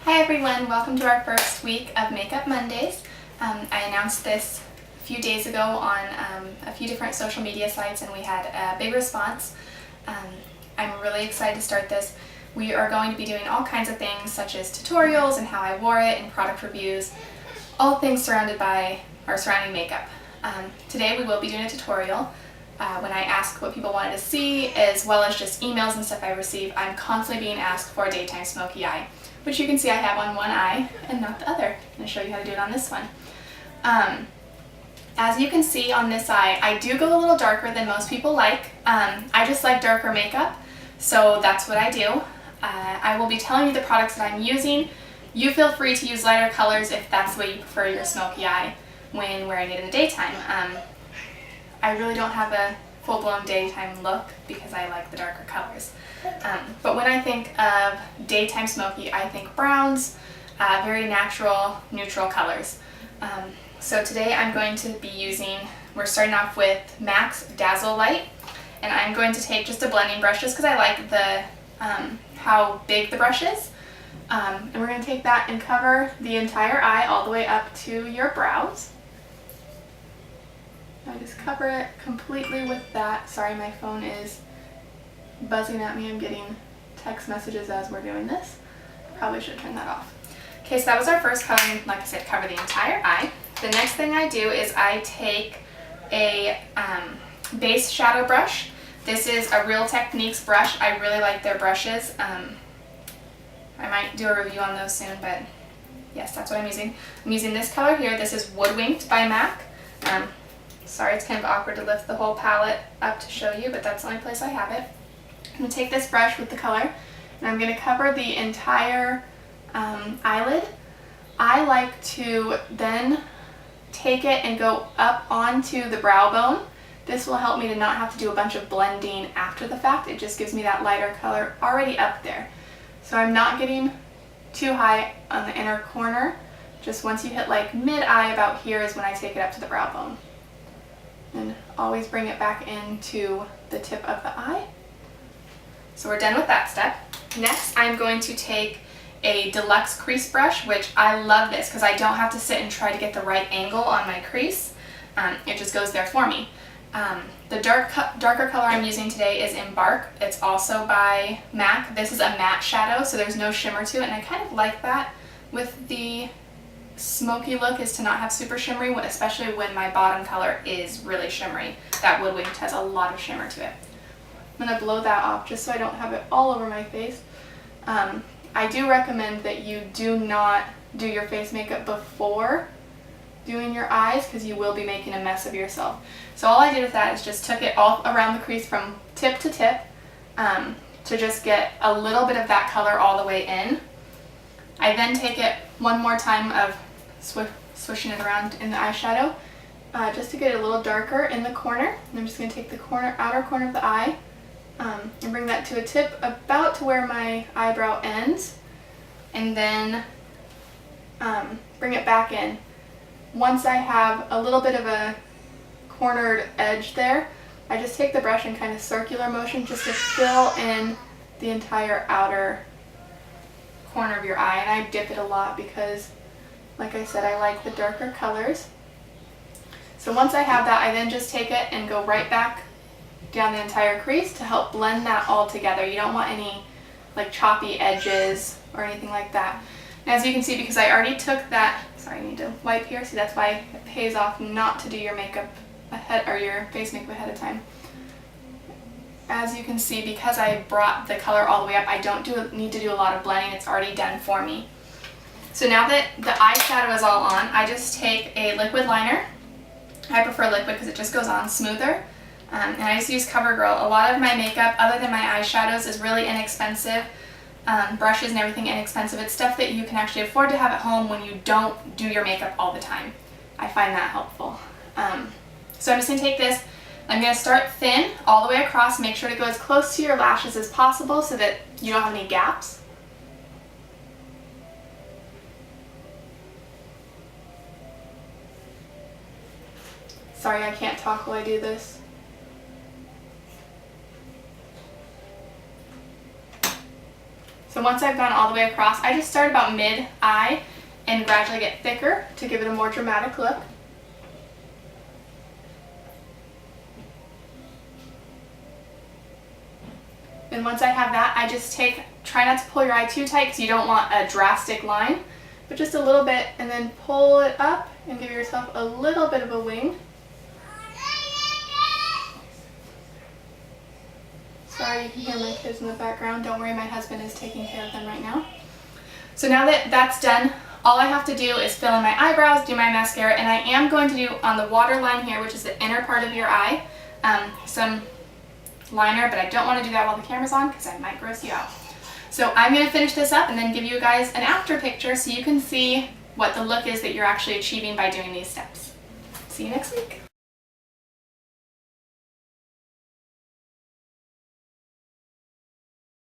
Hi everyone, welcome to our first week of Makeup Mondays. I announced this a few days ago on a few different social media sites and we had a big response. I'm really excited to start this. We are going to be doing all kinds of things such as tutorials and how I wore it and product reviews, all things surrounding makeup. Today we will be doing a tutorial. When I ask what people wanted to see, as well as just emails and stuff I receive, I'm constantly being asked for a daytime smoky eye, which you can see I have on one eye and not the other. I'm going to show you how to do it on this one. As you can see on this eye, I do go a little darker than most people like. I just like darker makeup, so that's what I do. I will be telling you the products that I'm using. You feel free to use lighter colors if that's the way you prefer your smoky eye when wearing it in the daytime. I really don't have a full-blown daytime look because I like the darker colors. But when I think of daytime smoky, I think browns, very natural, neutral colors. So today I'm going to be we're starting off with MAC's Dazzle Light, and I'm going to take just a blending brush just because I like the how big the brush is. And we're going to take that and cover the entire eye all the way up to your brows. I just cover it completely with that. Sorry, my phone is buzzing at me. I'm getting text messages as we're doing this. Probably should turn that off. Okay, so that was our first color. Like I said, cover the entire eye. The next thing I do is I take a base shadow brush. This is a Real Techniques brush. I really like their brushes. I might do a review on those soon, but yes, that's what I'm using. I'm using this color here. This is Woodwinked by MAC. Sorry, it's kind of awkward to lift the whole palette up to show you, but that's the only place I have it. I'm going to take this brush with the color, and I'm going to cover the entire eyelid. I like to then take it and go up onto the brow bone. This will help me to not have to do a bunch of blending after the fact. It just gives me that lighter color already up there. So I'm not getting too high on the inner corner. Just once you hit like mid-eye, about here is when I take it up to the brow bone. And always bring it back into the tip of the eye. So we're done with that step. Next, I'm going to take a deluxe crease brush, which I love this because I don't have to sit and try to get the right angle on my crease. It just goes there for me. The darker color I'm using today is Embark. It's also by MAC. This is a matte shadow, so there's no shimmer to it, and I kind of like that with the smoky look, is to not have super shimmery, especially when my bottom color is really shimmery. That Woodwinked has a lot of shimmer to it. I'm going to blow that off just so I don't have it all over my face. I do recommend that you do not do your face makeup before doing your eyes because you will be making a mess of yourself. So all I did with that is just took it all around the crease from tip to tip to just get a little bit of that color all the way in. I then take it one more time of swishing it around in the eyeshadow just to get it a little darker in the corner. And I'm just going to take the outer corner of the eye and bring that to a tip about to where my eyebrow ends, and then bring it back in. Once I have a little bit of a cornered edge there, I just take the brush in kind of circular motion just to fill in the entire outer corner of your eye, and I dip it a lot because, like I said, I like the darker colors. So once I have that, I then just take it and go right back down the entire crease to help blend that all together. You don't want any like choppy edges or anything like that. And as you can see, because I already took that, sorry, I need to wipe here. See, that's why it pays off not to do your makeup ahead, or your face makeup ahead of time. As you can see, because I brought the color all the way up, I don't need to do a lot of blending. It's already done for me. So now that the eyeshadow is all on, I just take a liquid liner. I prefer liquid because it just goes on smoother. And I just use CoverGirl. A lot of my makeup, other than my eyeshadows, is really inexpensive. Brushes and everything inexpensive. It's stuff that you can actually afford to have at home when you don't do your makeup all the time. I find that helpful. So I'm just going to take this. I'm going to start thin all the way across. Make sure to go as close to your lashes as possible so that you don't have any gaps. Sorry, I can't talk while I do this. So once I've gone all the way across, I just start about mid-eye and gradually get thicker to give it a more dramatic look. And once I have that, I just try not to pull your eye too tight because you don't want a drastic line, but just a little bit, and then pull it up and give yourself a little bit of a wing. Sorry, you can hear my kids in the background. Don't worry, my husband is taking care of them right now. So now that that's done, all I have to do is fill in my eyebrows, do my mascara, and I am going to do on the waterline here, which is the inner part of your eye, some liner, but I don't want to do that while the camera's on because I might gross you out. So I'm going to finish this up and then give you guys an after picture so you can see what the look is that you're actually achieving by doing these steps. See you next week.